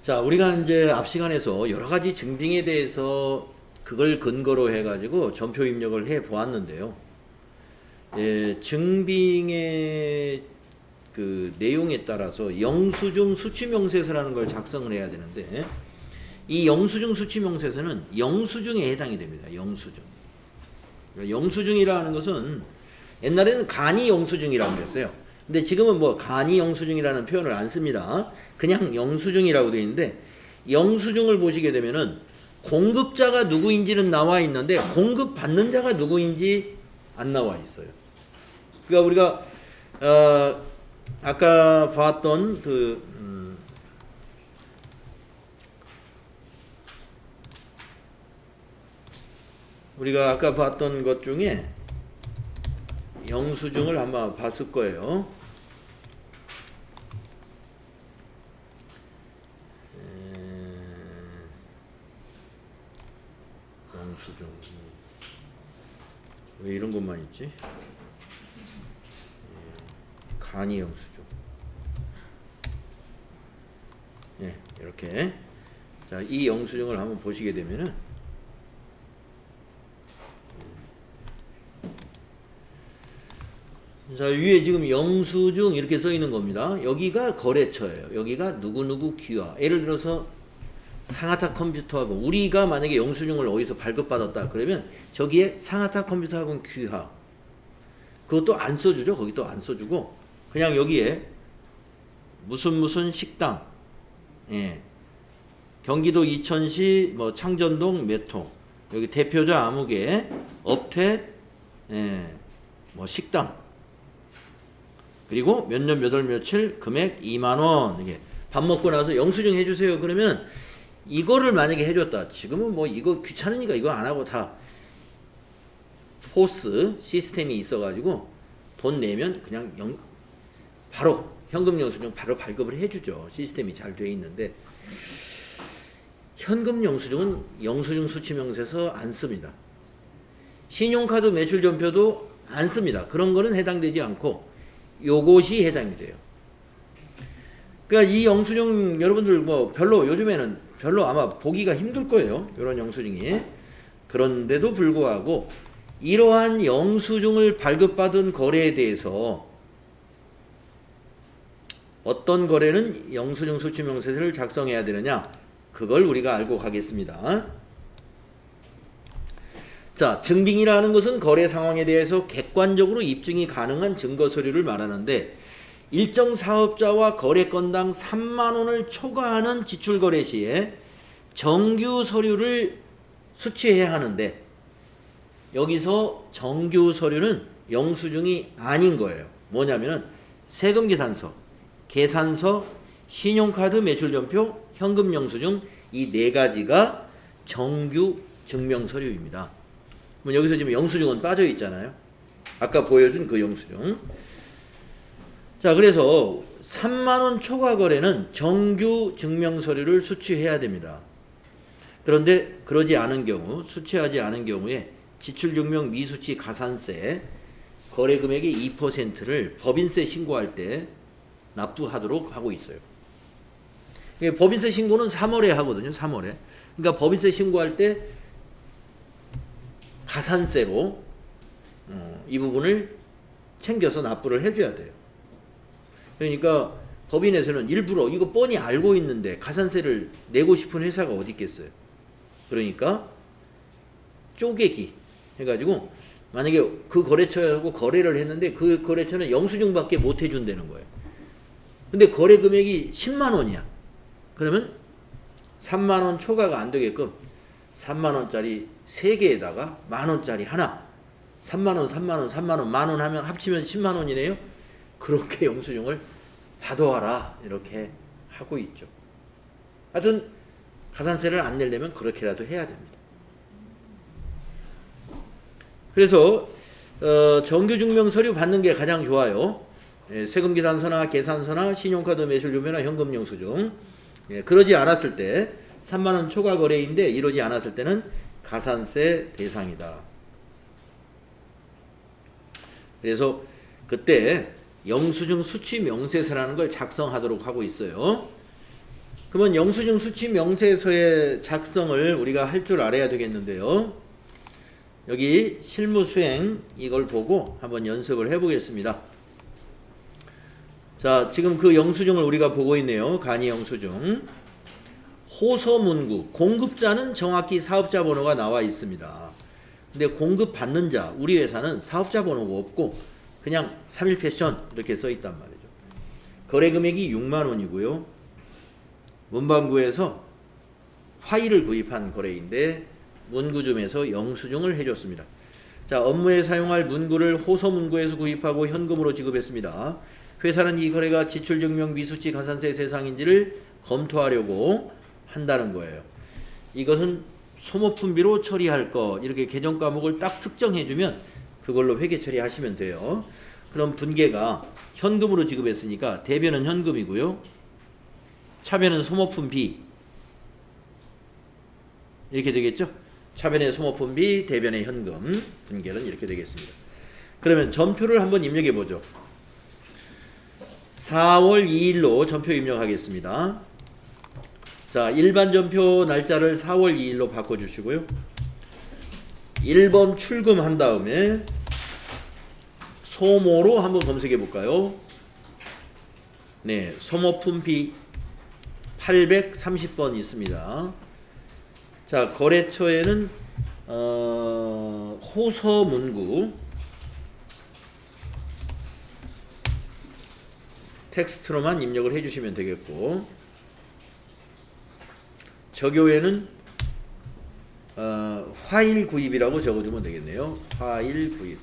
자, 우리가 이제 앞 시간에서 여러 가지 증빙에 대해서 그걸 근거로 해가지고 전표 입력을 해 보았는데요. 예, 증빙의 그 내용에 따라서 영수증 수치명세서라는 걸 작성을 해야 되는데, 이 영수증 수치명세서는 영수증에 해당이 됩니다. 영수증. 그러니까 영수증이라는 것은 옛날에는 간이 영수증이라고 그랬어요. 근데 지금은 뭐 간이 영수증이라는 표현을 안 씁니다. 그냥 영수증이라고 되어 있는데, 영수증을 보시게 되면은 공급자가 누구인지는 나와 있는데 공급받는 자가 누구인지 안 나와 있어요. 그러니까 우리가 아까 봤던 우리가 아까 봤던 것 중에 영수증을 아마 봤을 거예요. 영수증. 왜 이런 것만 있지? 간이 영수증. 예, 이렇게. 자, 이 영수증을 한번 보시게 되면은 자, 위에 지금 영수증 이렇게 써 있는 겁니다. 여기가 거래처예요. 여기가 누구누구 귀하. 예를 들어서 상하타 컴퓨터하고, 우리가 만약에 영수증을 어디서 발급받았다 그러면 저기에 상하타 컴퓨터하고 귀하, 그것도 안 써주죠. 거기 또 안 써주고 그냥 여기에 무슨 식당, 예, 경기도 이천시 뭐 창전동 몇 통, 여기 대표자 아무개, 업태, 예, 뭐 식당, 그리고 몇 년 몇 월 며칠, 금액 2만 원. 이게 밥 먹고 나서 영수증 해주세요 그러면 이거를 만약에 해줬다. 지금은 뭐 이거 귀찮으니까 이거 안 하고 다 포스 시스템이 있어가지고 돈 내면 그냥 바로 현금 영수증 바로 발급을 해주죠. 시스템이 잘 돼 있는데, 현금 영수증은 영수증 수치명세서 안 씁니다. 신용카드 매출전표도 안 씁니다. 그런 거는 해당되지 않고 요것이 해당이 돼요. 그러니까 이 영수증 여러분들 뭐 별로 요즘에는 별로 아마 보기가 힘들 거예요. 이런 영수증이. 그런데도 불구하고 이러한 영수증을 발급받은 거래에 대해서 어떤 거래는 영수증 수치명세서를 작성해야 되느냐, 그걸 우리가 알고 가겠습니다. 자, 증빙이라는 것은 거래 상황에 대해서 객관적으로 입증이 가능한 증거 서류를 말하는데, 일정 사업자와 거래 건당 3만 원을 초과하는 지출 거래 시에 정규 서류를 수취해야 하는데, 여기서 정규 서류는 영수증이 아닌 거예요. 뭐냐면은 세금 계산서, 계산서, 신용카드 매출전표, 현금 영수증, 이 네 가지가 정규 증명 서류입니다. 여기서 지금 영수증은 빠져 있잖아요. 아까 보여준 그 영수증. 자, 그래서 3만 원 초과 거래는 정규 증명 서류를 수취해야 됩니다. 그런데 그러지 않은 경우, 수취하지 않은 경우에 지출 증명 미수치 가산세 거래 금액의 2%를 법인세 신고할 때 납부하도록 하고 있어요. 법인세 신고는 3월에 하거든요. 3월에. 그러니까 법인세 신고할 때 가산세로 이 부분을 챙겨서 납부를 해줘야 돼요. 그러니까 법인에서는 일부러 이거 뻔히 알고 있는데 가산세를 내고 싶은 회사가 어디 있겠어요. 그러니까 쪼개기 해가지고, 만약에 그 거래처하고 거래를 했는데 그 거래처는 영수증밖에 못 해준다는 거예요. 근데 거래 금액이 10만 원이야. 그러면 3만 원 초과가 안 되게끔 3만 원짜리 3개에다가 만 원짜리 하나, 3만 원, 3만 원, 3만 원, 만 원 하면 합치면 10만 원이네요. 그렇게 영수증을 받아와라, 이렇게 하고 있죠. 하여튼 가산세를 안 내려면 그렇게라도 해야 됩니다. 그래서 정규 증명 서류 받는 게 가장 좋아요. 세금 계산서나 계산서나 신용카드 매출전표나 현금 영수증. 그러지 않았을 때 3만 원 초과 거래인데 이러지 않았을 때는 가산세 대상이다. 그래서 그때 영수증 수취 명세서라는 걸 작성하도록 하고 있어요. 그러면 영수증 수취 명세서의 작성을 우리가 할 줄 알아야 되겠는데요. 여기 실무 수행 이걸 보고 한번 연습을 해 보겠습니다. 자, 지금 그 영수증을 우리가 보고 있네요. 간이 영수증. 호서문구, 공급자는 정확히 사업자 번호가 나와 있습니다. 근데 공급받는 자, 우리 회사는 사업자 번호가 없고 그냥 3.1패션 이렇게 써 있단 말이죠. 거래 금액이 6만 원이고요. 문방구에서 화일을 구입한 거래인데 문구점에서 영수증을 해줬습니다. 자, 업무에 사용할 문구를 호서문구에서 구입하고 현금으로 지급했습니다. 회사는 이 거래가 지출증명 미수치 가산세 대상인지를 검토하려고 한다는 거예요. 이것은 소모품비로 처리할 것, 이렇게 계정 과목을 딱 특정해주면 그걸로 회계 처리하시면 돼요. 그럼 분계가 현금으로 지급했으니까 대변은 현금이고요. 차변은 소모품비 이렇게 되겠죠. 차변의 소모품비, 대변의 현금, 분계는 이렇게 되겠습니다. 그러면 전표를 한번 입력해 보죠. 4월 2일로 전표 입력하겠습니다. 자, 일반 전표 날짜를 4월 2일로 바꿔주시고요. 1번 출금한 다음에 소모로 한번 검색해 볼까요? 네, 소모품비 830번 있습니다. 자, 거래처에는 호서문구 텍스트로만 입력을 해주시면 되겠고, 저교에는 화일 구입이라고 적어주면 되겠네요. 화일 구입.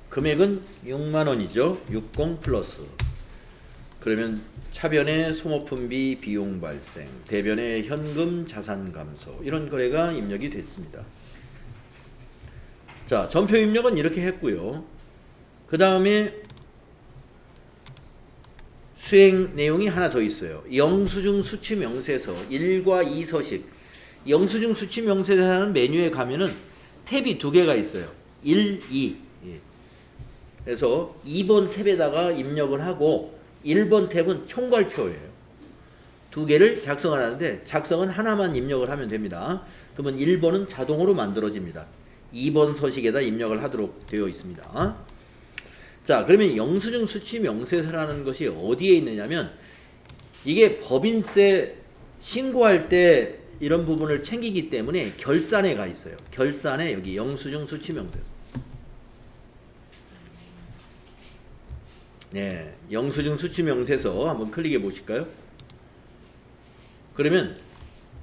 금액은 6만 원이죠. 60 플러스. 그러면 차변의 소모품비 비용 발생, 대변의 현금 자산 감소, 이런 거래가 입력이 됐습니다. 자, 전표 입력은 이렇게 했고요. 그 다음에 수행 내용이 하나 더 있어요. 영수증 수취 명세서 1과 2 서식. 영수증 수취 명세서라는 메뉴에 가면은 탭이 두 개가 있어요. 1, 2. 예. 그래서 2번 탭에다가 입력을 하고 1번 탭은 총괄표예요. 두 개를 작성하는데 작성은 하나만 입력을 하면 됩니다. 그러면 1번은 자동으로 만들어집니다. 2번 서식에다 입력을 하도록 되어 있습니다. 자, 그러면 영수증 수취 명세서라는 것이 어디에 있느냐면, 이게 법인세 신고할 때 이런 부분을 챙기기 때문에 결산에 가 있어요. 결산에 여기 영수증 수취 명세서. 네, 영수증 수취 명세서 한번 클릭해 보실까요? 그러면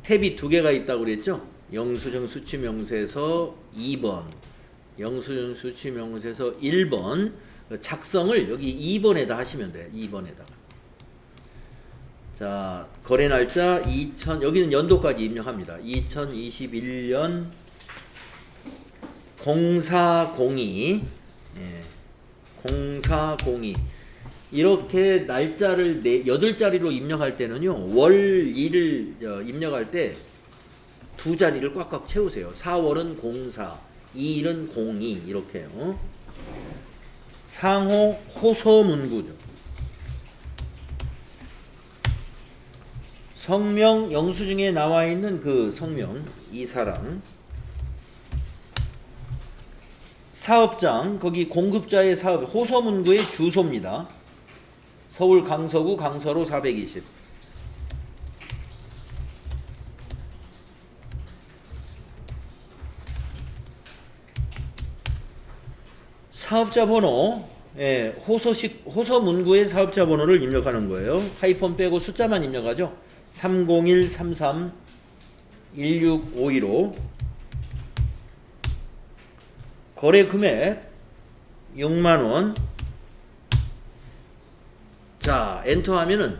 탭이 두 개가 있다고 그랬죠? 영수증 수취 명세서 2번, 영수증 수취 명세서 1번. 작성을 여기 2번에다 하시면 돼요. 2번에다가. 자, 거래 날짜 여기는 연도까지 입력합니다. 2021년 0402. 예, 0402. 이렇게 날짜를 8자리로 입력할 때는요, 월, 일을 입력할 때 두 자리를 꽉꽉 채우세요. 4월은 04, 2일은 02, 이렇게요. 상호 호서문구죠. 성명 영수증에 나와 있는 그 성명, 이사람. 사업장, 거기 공급자의 사업, 호서문구의 주소입니다. 서울 강서구 강서로 420. 사업자 번호, 예, 호서문구의 사업자 번호를 입력하는 거예요. 하이폰 빼고 숫자만 입력하죠. 301331652로. 거래 금액 6만원. 자, 엔터 하면은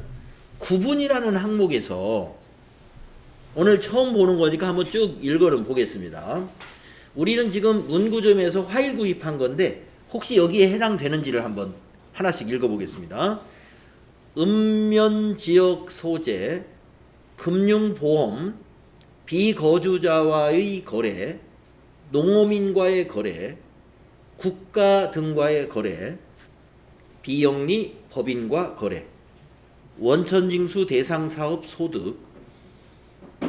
구분이라는 항목에서 오늘 처음 보는 거니까 한번 쭉 읽어는 보겠습니다. 우리는 지금 문구점에서 화일 구입한 건데 혹시 여기에 해당되는지를 한번 하나씩 읽어보겠습니다. 읍면지역 소재, 금융보험, 비거주자와의 거래, 농어민과의 거래, 국가 등과의 거래, 비영리 법인과 거래. 원천징수 대상 사업 소득,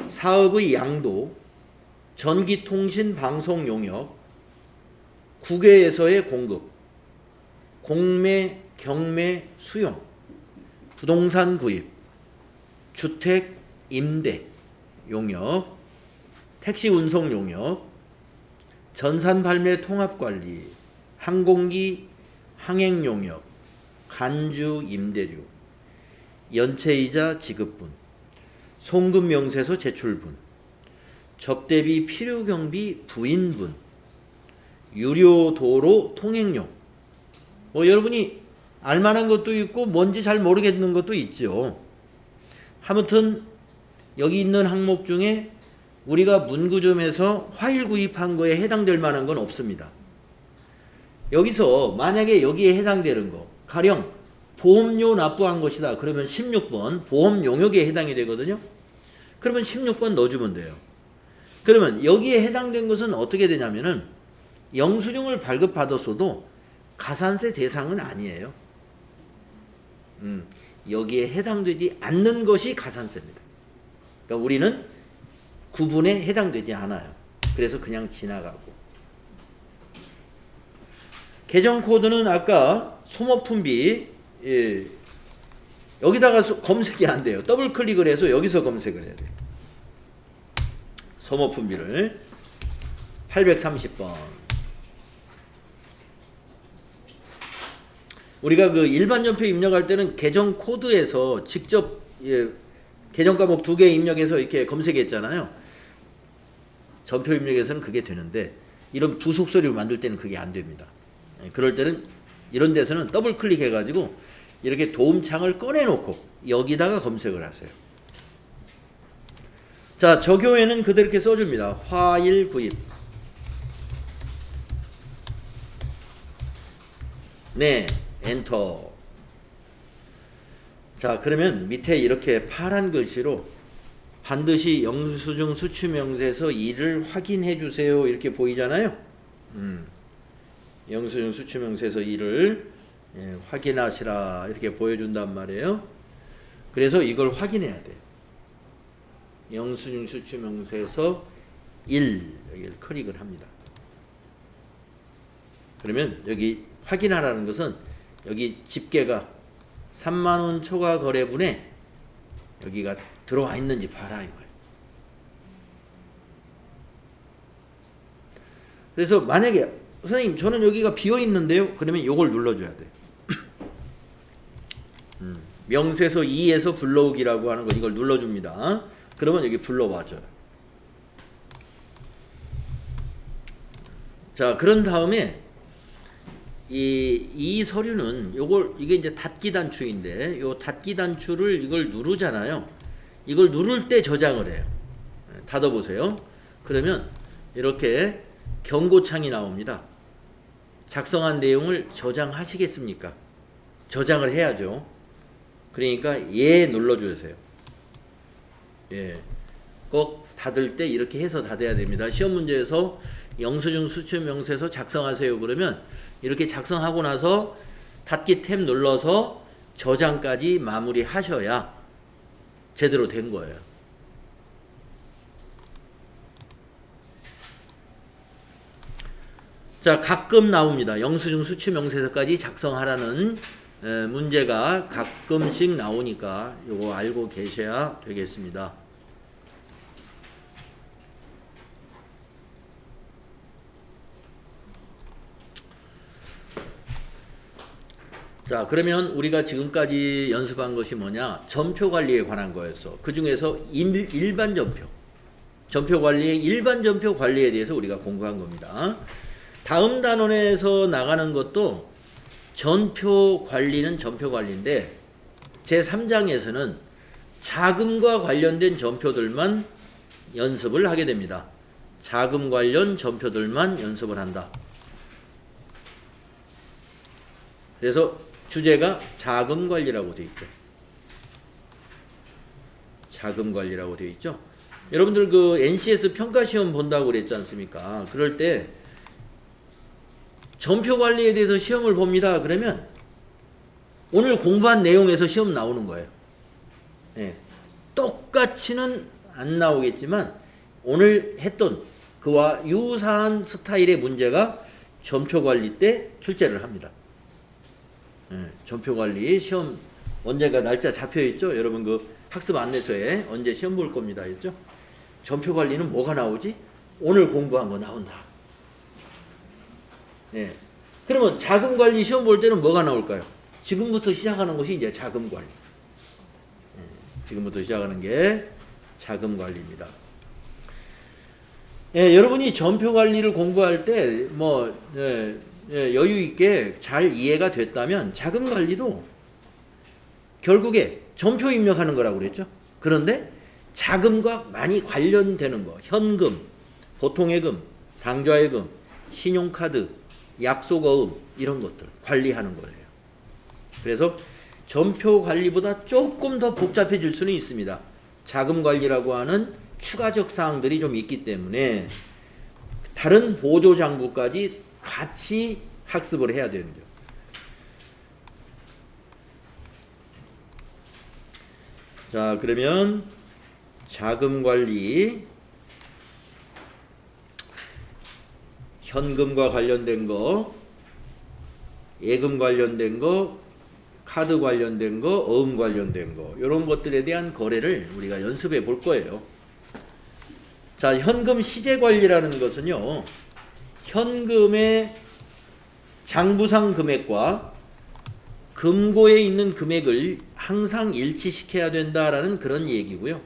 사업의 양도, 전기통신 방송 용역, 국외에서의 공급, 공매, 경매, 수용, 부동산 구입, 주택, 임대, 용역, 택시 운송 용역, 전산 발매 통합 관리, 항공기 항행 용역, 간주 임대료, 연체이자 지급분, 송금 명세서 제출분, 접대비 필요경비 부인분, 유료 도로 통행료. 여러분이 알만한 것도 있고 뭔지 잘 모르겠는 것도 있죠. 아무튼 여기 있는 항목 중에 우리가 문구점에서 화일 구입한 거에 해당될 만한 건 없습니다. 여기서 만약에 여기에 해당되는 거, 가령 보험료 납부한 것이다. 그러면 16번 보험 용역에 해당이 되거든요. 그러면 16번 넣어주면 돼요. 그러면 여기에 해당된 것은 어떻게 되냐면은 영수증을 발급받았어도 가산세 대상은 아니에요. 여기에 해당되지 않는 것이 가산세입니다. 그러니까 우리는 구분에 해당되지 않아요. 그래서 그냥 지나가고. 계정 코드는 아까 소모품비, 예, 여기다가 검색이 안 돼요. 더블 클릭을 해서 여기서 검색을 해야 돼요. 소모품비를 830번. 우리가 그 일반 전표 입력할 때는 계정 코드에서 직접 계정 과목 2개 입력해서 이렇게 검색했잖아요. 전표 입력에서는 그게 되는데 이런 부속 서류 만들 때는 그게 안 됩니다. 그럴 때는 이런 데서는 더블 클릭해 가지고 이렇게 도움창을 꺼내 놓고 여기다가 검색을 하세요. 자, 저교에는 그대로 이렇게 써줍니다. 화일 구입. 네, 엔터. 자, 그러면 밑에 이렇게 파란 글씨로 반드시 영수증 수취명세서 2를 확인해 주세요. 이렇게 보이잖아요. 영수증 수취명세서 2를 확인하시라 이렇게 보여준단 말이에요. 그래서 이걸 확인해야 돼요. 영수증 수취명세서 1 여기를 클릭을 합니다. 그러면 여기 확인하라는 것은 여기 집계가 3만원 초과 거래분에 여기가 들어와 있는지 봐라 이거예요. 그래서 만약에 선생님 저는 여기가 비어 있는데요. 그러면 이걸 눌러줘야 돼요. 명세서 2에서 불러오기라고 하는 거 이걸 눌러줍니다. 그러면 여기 불러와줘요. 자, 그런 다음에 이 서류는 이게 이제 닫기 단추인데 요 닫기 단추를 이걸 누르잖아요. 이걸 누를 때 저장을 해요. 닫아보세요. 그러면 이렇게 경고창이 나옵니다. 작성한 내용을 저장하시겠습니까? 저장을 해야죠. 그러니까 예 눌러주세요. 예, 꼭 닫을 때 이렇게 해서 닫아야 됩니다. 시험 문제에서 영수증 수취명세서 작성하세요. 그러면 이렇게 작성하고 나서 닫기 탭 눌러서 저장까지 마무리하셔야 제대로 된 거예요. 자, 가끔 나옵니다. 영수증 수취명세서까지 작성하라는 문제가 가끔씩 나오니까 요거 알고 계셔야 되겠습니다. 자, 그러면 우리가 지금까지 연습한 것이 뭐냐? 전표 관리에 관한 거였어. 그 중에서 일반 전표. 전표 관리의 일반 전표 관리에 대해서 우리가 공부한 겁니다. 다음 단원에서 나가는 것도 전표 관리는 전표 관리인데 제3장에서는 자금과 관련된 전표들만 연습을 하게 됩니다. 자금 관련 전표들만 연습을 한다. 그래서 주제가 자금 관리라고 되어 있죠. 자금 관리라고 되어 있죠. 여러분들 그 NCS 평가시험 본다고 그랬지 않습니까? 그럴 때 전표 관리에 대해서 시험을 봅니다. 그러면 오늘 공부한 내용에서 시험 나오는 거예요. 예, 똑같이는 안 나오겠지만 오늘 했던 그와 유사한 스타일의 문제가 전표관리 때 출제를 합니다. 예, 전표관리 시험 언제가 날짜 잡혀 있죠? 여러분 그 학습 안내서에 언제 시험 볼 겁니다 했죠? 전표관리는 뭐가 나오지? 오늘 공부한 거 나온다. 예. 그러면 자금관리 시험 볼 때는 뭐가 나올까요? 지금부터 시작하는 것이 이제 자금관리. 예, 지금부터 시작하는 게 자금관리입니다. 예, 여러분이 전표관리를 공부할 때 뭐 여유 있게 잘 이해가 됐다면 자금관리도 결국에 전표 입력하는 거라고 그랬죠. 그런데 자금과 많이 관련되는 거, 현금, 보통예금, 당좌예금, 신용카드, 약속어음 이런 것들 관리하는 거예요. 그래서 전표 관리보다 조금 더 복잡해질 수는 있습니다. 자금 관리라고 하는 추가적 사항들이 좀 있기 때문에 다른 보조 장부까지 같이 학습을 해야 되는 거죠. 자, 그러면 자금 관리, 현금과 관련된 거, 예금 관련된 거, 카드 관련된 거, 어음 관련된 거, 이런 것들에 대한 거래를 우리가 연습해 볼 거예요. 자, 현금 시제 관리라는 것은요, 현금의 장부상 금액과 금고에 있는 금액을 항상 일치시켜야 된다라는 그런 얘기고요.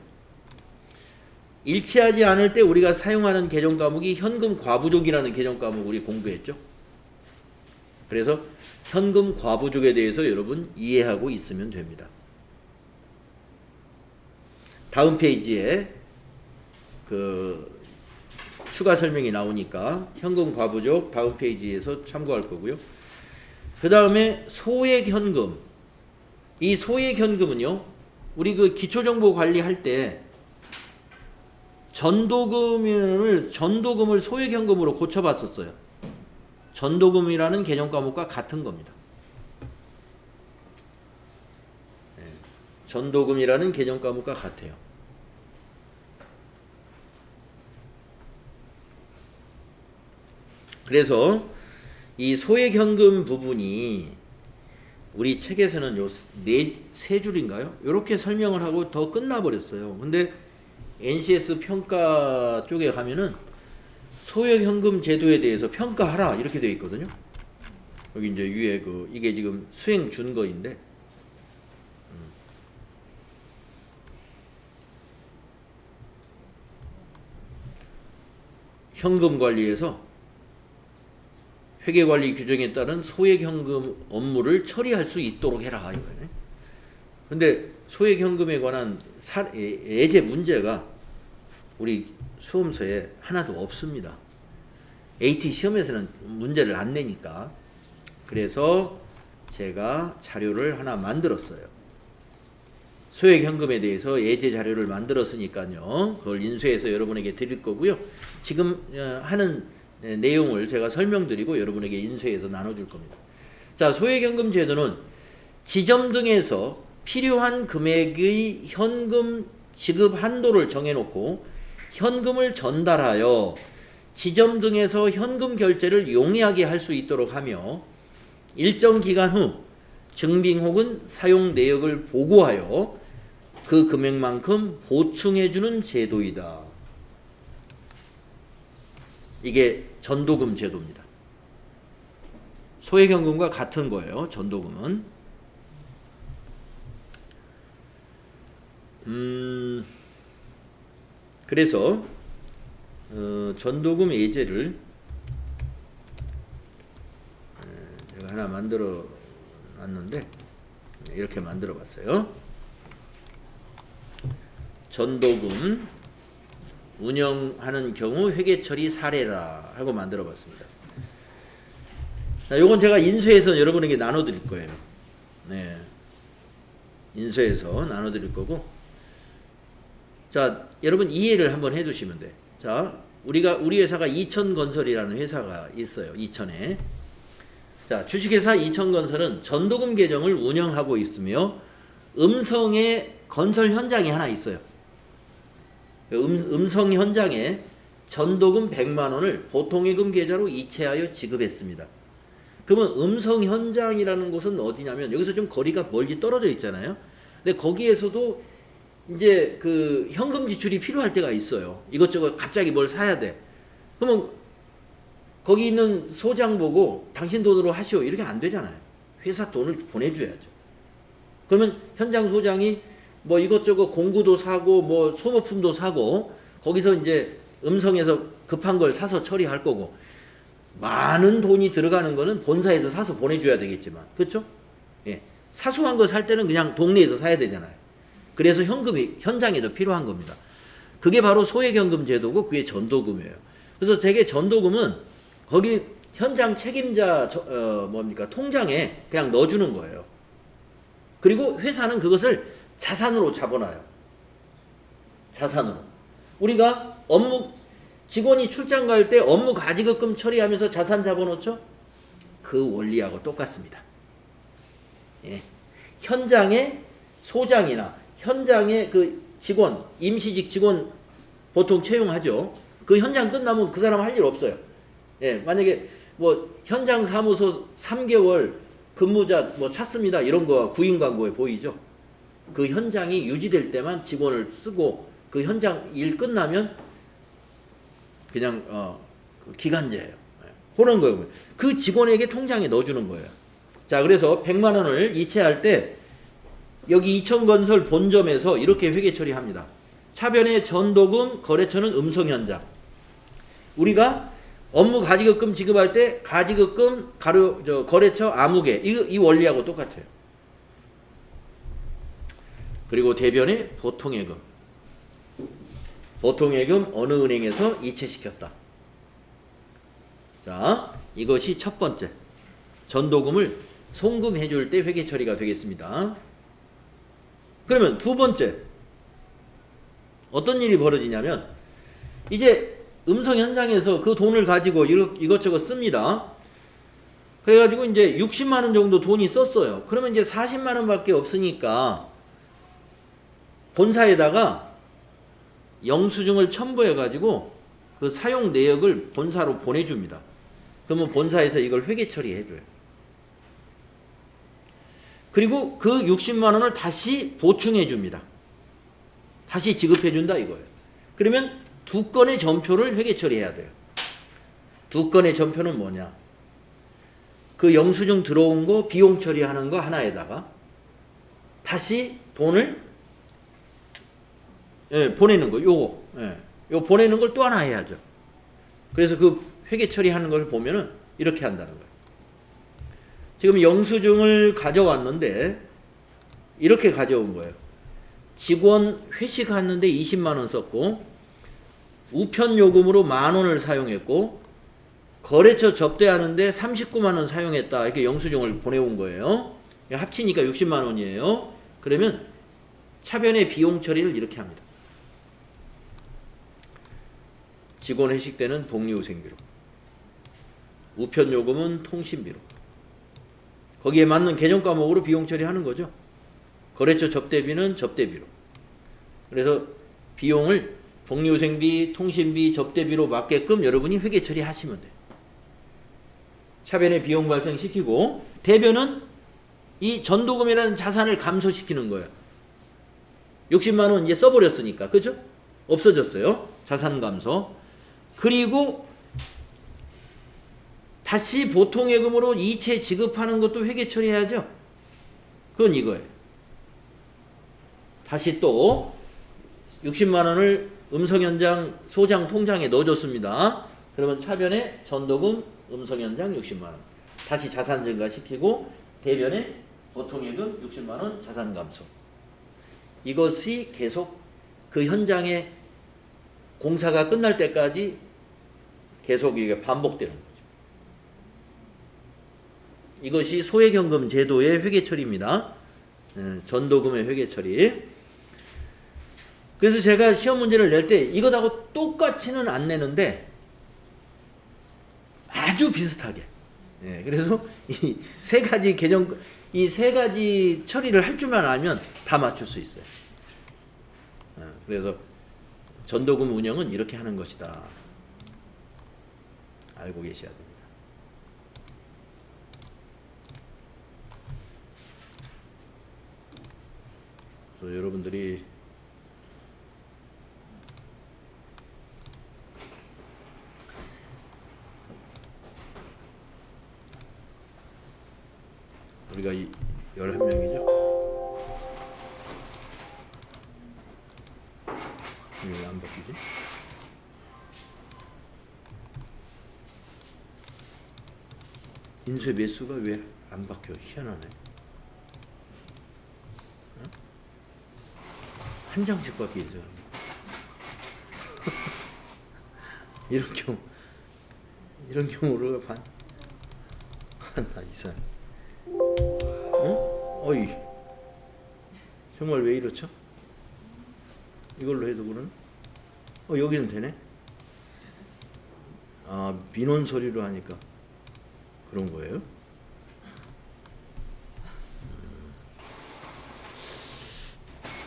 일치하지 않을 때 우리가 사용하는 개정 과목이 현금 과부족이라는 개정 과목 우리 공부했죠. 그래서 현금 과부족에 대해서 여러분 이해하고 있으면 됩니다. 다음 페이지에 그 추가 설명이 나오니까 현금 과부족 다음 페이지에서 참고할 거고요. 그 다음에 소액 현금. 이 소액 현금은요, 우리 그 기초정보 관리할 때 전도금을 소액 현금으로 고쳐봤었어요. 전도금이라는 개정 과목과 같은 겁니다. 네, 전도금이라는 개정 과목과 같아요. 그래서 이 소액 현금 부분이 우리 책에서는 요 세 줄인가요? 이렇게 설명을 하고 더 끝나버렸어요. 근데 NCS 평가 쪽에 가면은 소액 현금 제도에 대해서 평가하라 이렇게 되어 있거든요. 여기 이제 위에 그 이게 지금 수행 준거인데 현금 관리에서 회계관리 규정에 따른 소액현금 업무를 처리할 수 있도록 해라 이거예요. 근데 소액현금에 관한 예제 문제가 우리 수험서에 하나도 없습니다. AT 시험에서는 문제를 안 내니까. 그래서 제가 자료를 하나 만들었어요. 소액현금에 대해서 예제 자료를 만들었으니까요. 그걸 인쇄해서 여러분에게 드릴 거고요. 지금 하는 내용을 제가 설명드리고 여러분에게 인쇄해서 나눠줄 겁니다. 자, 소액현금 제도는 지점 등에서 필요한 금액의 현금 지급 한도를 정해놓고 현금을 전달하여 지점 등에서 현금 결제를 용이하게 할 수 있도록 하며 일정 기간 후 증빙 혹은 사용 내역을 보고하여 그 금액만큼 보충해주는 제도이다. 이게 전도금 제도입니다. 소액현금과 같은 거예요. 전도금은. 그래서 전도금 예제를 제가 하나 만들어 놨는데 이렇게 만들어 봤어요. 전도금 운영하는 경우 회계처리 사례라 하고 만들어 봤습니다. 자, 요건 제가 인쇄해서 여러분에게 나눠 드릴 거예요. 네. 인쇄해서 나눠 드릴 거고. 자, 여러분 이해를 한번 해 주시면 돼. 자, 우리 회사가 이천건설이라는 회사가 있어요. 이천에. 자, 주식회사 이천건설은 전도금 계정을 운영하고 있으며 음성의 건설 현장이 하나 있어요. 음성 현장에 전도금 100만 원을 보통예금 계좌로 이체하여 지급했습니다. 그러면 음성 현장이라는 곳은 어디냐면 여기서 좀 거리가 멀리 떨어져 있잖아요. 근데 거기에서도 이제 그 현금 지출이 필요할 때가 있어요. 이것저것 갑자기 뭘 사야 돼. 그러면 거기 있는 소장 보고 당신 돈으로 하시오 이렇게 안 되잖아요. 회사 돈을 보내줘야죠. 그러면 현장 소장이 뭐 이것저것 공구도 사고 뭐 소모품도 사고 거기서 이제 음성에서 급한 걸 사서 처리할 거고 많은 돈이 들어가는 거는 본사에서 사서 보내줘야 되겠지만 그렇죠? 예. 사소한 거 살 때는 그냥 동네에서 사야 되잖아요. 그래서 현금이 현장에도 필요한 겁니다. 그게 바로 소액연금 제도고 그게 전도금이에요. 그래서 대개 전도금은 거기 현장 책임자 통장에 그냥 넣어주는 거예요. 그리고 회사는 그것을 자산으로 잡아놔요. 자산으로. 우리가 직원이 출장 갈 때 업무 가지급금 처리하면서 자산 잡아놓죠? 그 원리하고 똑같습니다. 예. 현장의 소장이나 현장의 그 직원, 임시직 직원 보통 채용하죠. 그 현장 끝나면 그 사람 할 일 없어요. 예. 만약에 뭐 현장 사무소 3개월 근무자 뭐 찾습니다. 이런 거 구인 광고에 보이죠. 그 현장이 유지될 때만 직원을 쓰고 그 현장 일 끝나면 그냥 그 기간제예요. 그런 거예요. 그 직원에게 통장에 넣어주는 거예요. 자, 그래서 100만 원을 이체할 때 여기 이천건설 본점에서 이렇게 회계 처리합니다. 차변의 전도금, 거래처는 음성 현장. 우리가 업무 가지급금 지급할 때 가지급금 거래처 아무개 이 원리하고 똑같아요. 그리고 대변의 보통예금. 보통예금 어느 은행에서 이체시켰다. 자, 이것이 첫 번째. 전도금을 송금해 줄 때 회계 처리가 되겠습니다. 그러면 두 번째. 어떤 일이 벌어지냐면 이제 음성 현장에서 그 돈을 가지고 이것저것 씁니다. 그래가지고 이제 60만 원 정도 돈이 썼어요. 그러면 이제 40만 원밖에 없으니까 본사에다가 영수증을 첨부해가지고 그 사용 내역을 본사로 보내줍니다. 그러면 본사에서 이걸 회계 처리해줘요. 그리고 그 60만 원을 다시 보충해줍니다. 다시 지급해준다 이거예요. 그러면 두 건의 전표를 회계 처리해야 돼요. 두 건의 전표는 뭐냐? 그 영수증 들어온 거 비용 처리하는 거 하나에다가 다시 돈을 보내는 거 요거 요 보내는 걸 또 하나 해야죠. 그래서 그 회계 처리하는 걸 보면은 이렇게 한다는 거예요. 지금 영수증을 가져왔는데 이렇게 가져온 거예요. 직원 회식하는데 20만 원 썼고 우편 요금으로 10,000원을 사용했고 거래처 접대하는데 39만 원 사용했다. 이렇게 영수증을 보내온 거예요. 합치니까 60만 원이에요. 그러면 차변의 비용 처리를 이렇게 합니다. 직원 회식 때는 복리후생비로, 우편 요금은 통신비로, 거기에 맞는 개정 과목으로 비용 처리하는 거죠. 거래처 접대비는 접대비로. 그래서 비용을 복리후생비, 통신비, 접대비로 맞게끔 여러분이 회계 처리하시면 돼요. 차변의 비용 발생시키고 대변은 이 전도금이라는 자산을 감소시키는 거예요. 60만 원 이제 써버렸으니까. 그죠? 없어졌어요. 자산 감소. 그리고 다시 보통예금으로 이체 지급하는 것도 회계 처리해야죠. 그건 이거예요. 다시 또 60만 원을 음성현장 소장 통장에 넣어줬습니다. 그러면 차변에 전도금 음성현장 60만 원. 다시 자산 증가시키고 대변에 보통예금 60만 원 자산 감소. 이것이 계속 그 현장의 공사가 끝날 때까지 계속 이게 반복되는 거죠. 이것이 소액연금 제도의 회계 처리입니다. 전도금의 회계 처리. 그래서 제가 시험 문제를 낼 때 이것하고 똑같이는 안 내는데 아주 비슷하게. 그래서 이 세 가지 개정, 이 세 가지 처리를 할 줄만 알면 다 맞출 수 있어요. 그래서 전도금 운영은 이렇게 하는 것이다. 알고 계셔야 됩니다. 그래서 여러분들이 우리가 11명이죠? 왜 안 바뀌지? 인쇄 매수가 왜 안 바뀌어? 희한하네. 응? 한 장씩밖에 인쇄 이런 경우를 나 이상. 어? 어이. 정말 왜 이렇죠? 이걸로 해도 그러나? 여기는 되네? 아, 민원 서류로 하니까 그런 거예요?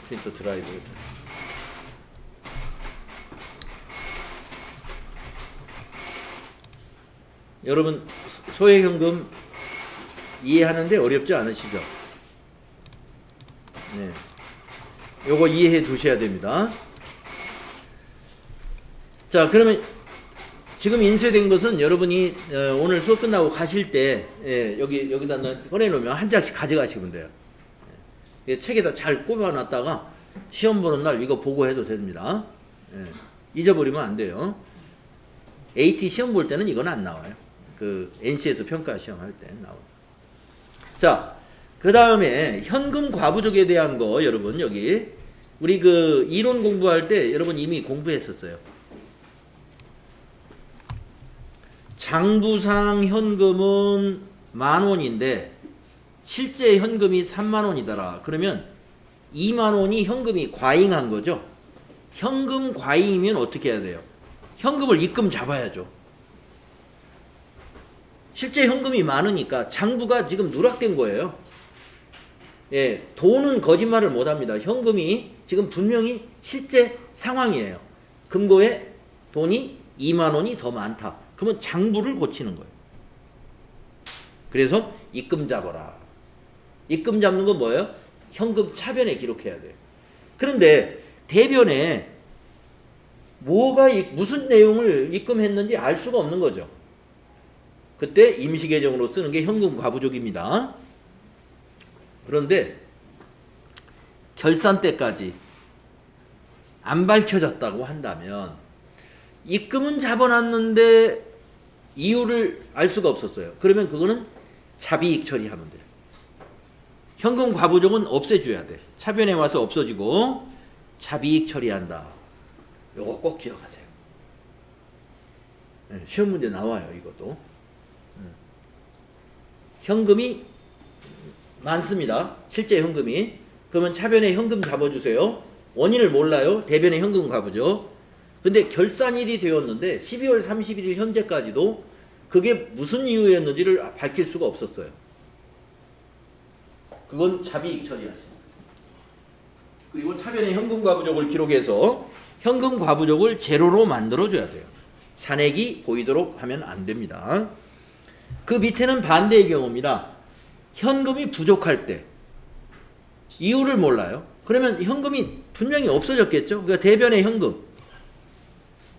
프린터 드라이브. 여러분, 소액현금 이해하는데 어렵지 않으시죠? 네. 요거 이해해 두셔야 됩니다. 자, 그러면 지금 인쇄된 것은 여러분이 오늘 수업 끝나고 가실 때 여기다 꺼내놓으면 한 장씩 가져가시면 돼요. 책에다 잘 꼽아놨다가 시험 보는 날 이거 보고해도 됩니다. 잊어버리면 안 돼요. AT 시험 볼 때는 이건 안 나와요. 그 NC에서 평가 시험 할 때 나와요. 자, 그 다음에 현금 과부족에 대한 거 여러분 여기 우리 그 이론 공부할 때 여러분 이미 공부했었어요. 장부상 현금은 10,000원인데 실제 현금이 30,000원이더라. 그러면 20,000원이 현금이 과잉한 거죠. 현금 과잉이면 어떻게 해야 돼요? 현금을 입금 잡아야죠. 실제 현금이 많으니까 장부가 지금 누락된 거예요. 예, 돈은 거짓말을 못합니다. 현금이 지금 분명히 실제 상황이에요. 금고에 돈이 20,000원이 더 많다. 그러면 장부를 고치는 거예요. 그래서 입금 잡아라. 입금 잡는 건 뭐예요? 현금 차변에 기록해야 돼요. 그런데 대변에 무슨 내용을 입금했는지 알 수가 없는 거죠. 그때 임시계정으로 쓰는 게 현금 과부족입니다. 그런데 결산 때까지 안 밝혀졌다고 한다면 입금은 잡아놨는데 이유를 알 수가 없었어요. 그러면 그거는 자비익 처리하면 돼요. 현금 과부족은 없애줘야 돼. 차변에 와서 없어지고 자비익 처리한다. 요거 꼭 기억하세요. 네, 시험 문제 나와요. 이것도. 현금이 많습니다. 실제 현금이. 그러면 차변에 현금 잡아주세요. 원인을 몰라요. 대변에 현금 과부족. 근데 결산일이 되었는데 12월 31일 현재까지도 그게 무슨 이유였는지를 밝힐 수가 없었어요. 그건 자비익 처리하십니다. 그리고 차변에 현금 과부족을 기록해서 현금 과부족을 제로로 만들어줘야 돼요. 잔액이 보이도록 하면 안 됩니다. 그 밑에는 반대의 경우입니다. 현금이 부족할 때 이유를 몰라요. 그러면 현금이 분명히 없어졌겠죠. 그러니까 대변의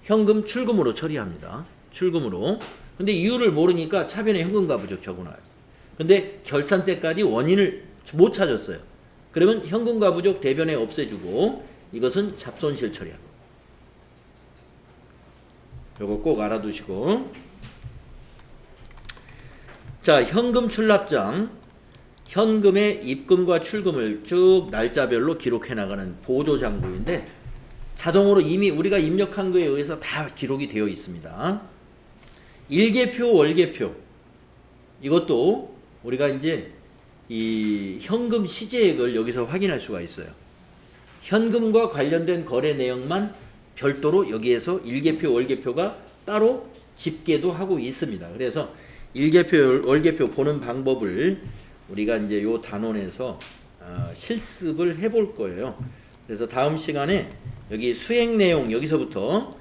현금 출금으로 처리합니다. 출금으로. 근데 이유를 모르니까 차변에 현금 과부족 적어놔요. 근데 결산 때까지 원인을 못 찾았어요. 그러면 현금 과부족 대변에 없애주고 이것은 잡손실 처리합니다. 요거 꼭 알아두시고. 자, 현금 출납장. 현금의 입금과 출금을 쭉 날짜별로 기록해 나가는 보조장부인데 자동으로 이미 우리가 입력한 거에 의해서 다 기록이 되어 있습니다. 일개표, 월개표. 이것도 우리가 이제 이 현금 시제액을 여기서 확인할 수가 있어요. 현금과 관련된 거래 내용만 별도로 여기에서 일개표, 월개표가 따로 집계도 하고 있습니다. 그래서 일개표, 월개표 보는 방법을 우리가 이제 요 단원에서 실습을 해볼 거예요. 그래서 다음 시간에 여기 수행 내용 여기서부터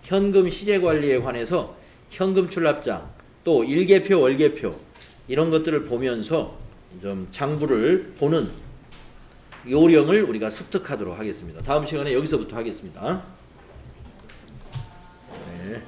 현금 시제 관리에 관해서 현금 출납장 또 일개표 월개표 이런 것들을 보면서 좀 장부를 보는 요령을 우리가 습득하도록 하겠습니다. 다음 시간에 여기서부터 하겠습니다. 네.